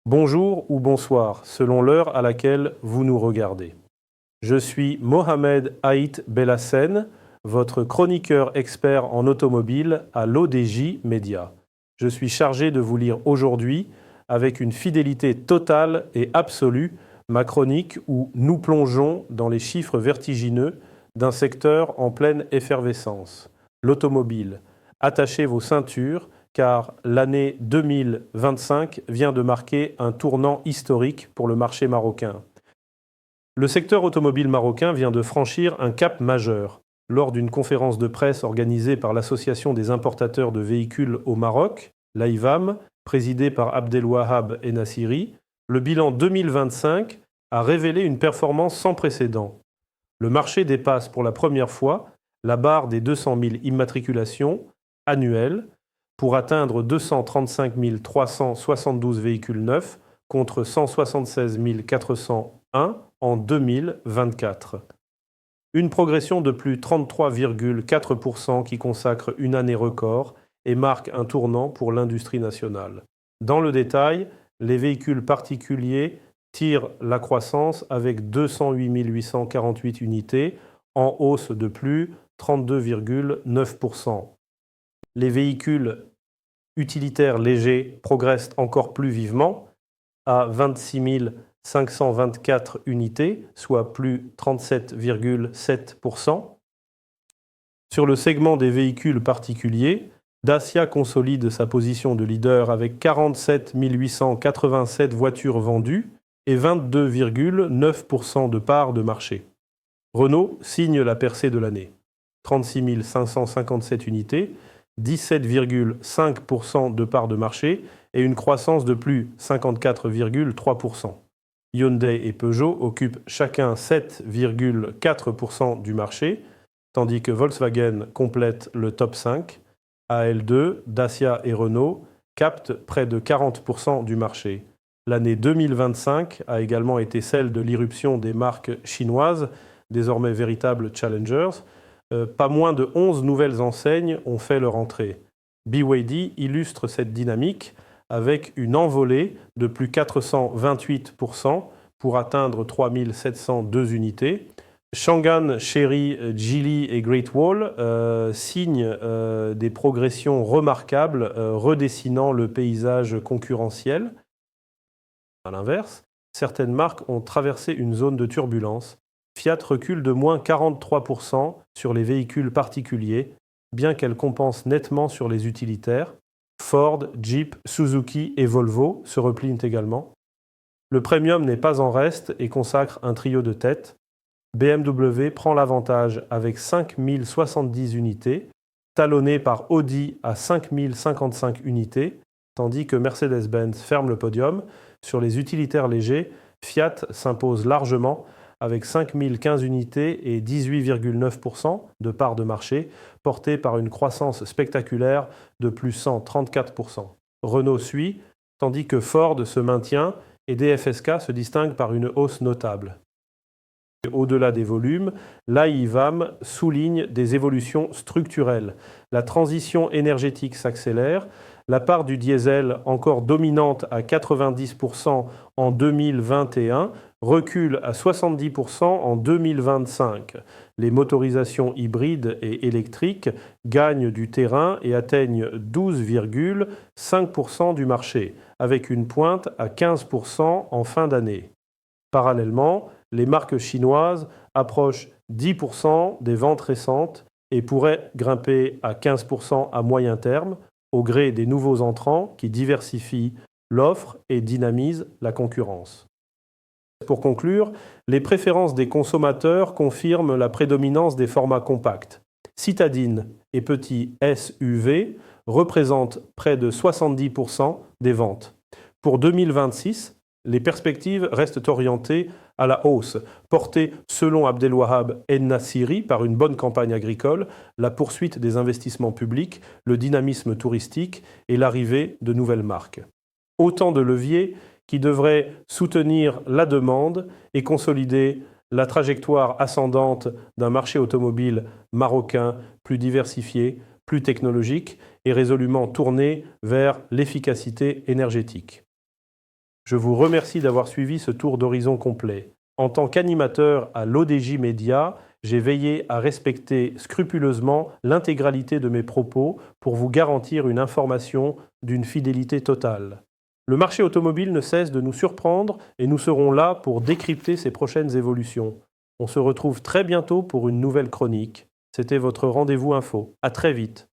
Bonjour ou bonsoir, selon l'heure à laquelle vous nous regardez. Je suis Mohamed Haït Bellassène, votre chroniqueur expert en automobile à l'ODJ Média. Je suis chargé de vous lire aujourd'hui, avec une fidélité totale et absolue, ma chronique où nous plongeons dans les chiffres vertigineux d'un secteur en pleine effervescence, l'automobile. Attachez vos ceintures, car l'année 2025 vient de marquer un tournant historique pour le marché marocain. Le secteur automobile marocain vient de franchir un cap majeur. Lors d'une conférence de presse organisée par l'Association des importateurs de véhicules au Maroc, l'AIVAM, présidée par Abdelwahab Enassiri, le bilan 2025 a révélé une performance sans précédent. Le marché dépasse pour la première fois la barre des 200 000 immatriculations annuelles, pour atteindre 235 372 véhicules neufs contre 176 401 en 2024. Une progression de plus 33,4% qui consacre une année record et marque un tournant pour l'industrie nationale. Dans le détail, les véhicules particuliers tirent la croissance avec 208 848 unités, en hausse de plus 32,9%. Les véhicules utilitaires légers progressent encore plus vivement, à 26 524 unités, soit plus 37,7%. Sur le segment des véhicules particuliers, Dacia consolide sa position de leader avec 47 887 voitures vendues et 22,9% de part de marché. Renault signe la percée de l'année. 36 557 unités, 17,5% de part de marché et une croissance de plus 54,3%. Hyundai et Peugeot occupent chacun 7,4% du marché, tandis que Volkswagen complète le top 5. AL2, Dacia et Renault captent près de 40% du marché. L'année 2025 a également été celle de l'irruption des marques chinoises, désormais véritables challengers. Pas moins de 11 nouvelles enseignes ont fait leur entrée. BYD illustre cette dynamique avec une envolée de plus 428% pour atteindre 3 702 unités. Changan, Chery, Geely et Great Wall signent des progressions remarquables, redessinant le paysage concurrentiel. À l'inverse, certaines marques ont traversé une zone de turbulence. Fiat recule de moins 43% sur les véhicules particuliers, bien qu'elle compense nettement sur les utilitaires. Ford, Jeep, Suzuki et Volvo se replient également. Le premium n'est pas en reste et consacre un trio de tête. BMW prend l'avantage avec 5 070 unités, talonné par Audi à 5 055 unités, tandis que Mercedes-Benz ferme le podium. Sur les utilitaires légers, Fiat s'impose largement avec 5 015 unités et 18,9% de part de marché, portée par une croissance spectaculaire de plus 134%. Renault suit, tandis que Ford se maintient et DFSK se distingue par une hausse notable. Au-delà des volumes, l'AIVAM souligne des évolutions structurelles. La transition énergétique s'accélère. La part du diesel, encore dominante à 90% en 2021, recule à 70% en 2025. Les motorisations hybrides et électriques gagnent du terrain et atteignent 12,5% du marché, avec une pointe à 15% en fin d'année. Parallèlement, les marques chinoises approchent 10% des ventes récentes et pourraient grimper à 15% à moyen terme, au gré des nouveaux entrants qui diversifient l'offre et dynamisent la concurrence. Pour conclure, les préférences des consommateurs confirment la prédominance des formats compacts. Citadine et petit SUV représentent près de 70% des ventes. Pour 2026, les perspectives restent orientées à la hausse, portée, selon Abdelwahab Ennassiri, par une bonne campagne agricole, la poursuite des investissements publics, le dynamisme touristique et l'arrivée de nouvelles marques. Autant de leviers qui devraient soutenir la demande et consolider la trajectoire ascendante d'un marché automobile marocain plus diversifié, plus technologique et résolument tourné vers l'efficacité énergétique. Je vous remercie d'avoir suivi ce tour d'horizon complet. En tant qu'animateur à l'ODJ Média, j'ai veillé à respecter scrupuleusement l'intégralité de mes propos pour vous garantir une information d'une fidélité totale. Le marché automobile ne cesse de nous surprendre et nous serons là pour décrypter ses prochaines évolutions. On se retrouve très bientôt pour une nouvelle chronique. C'était votre rendez-vous info. À très vite.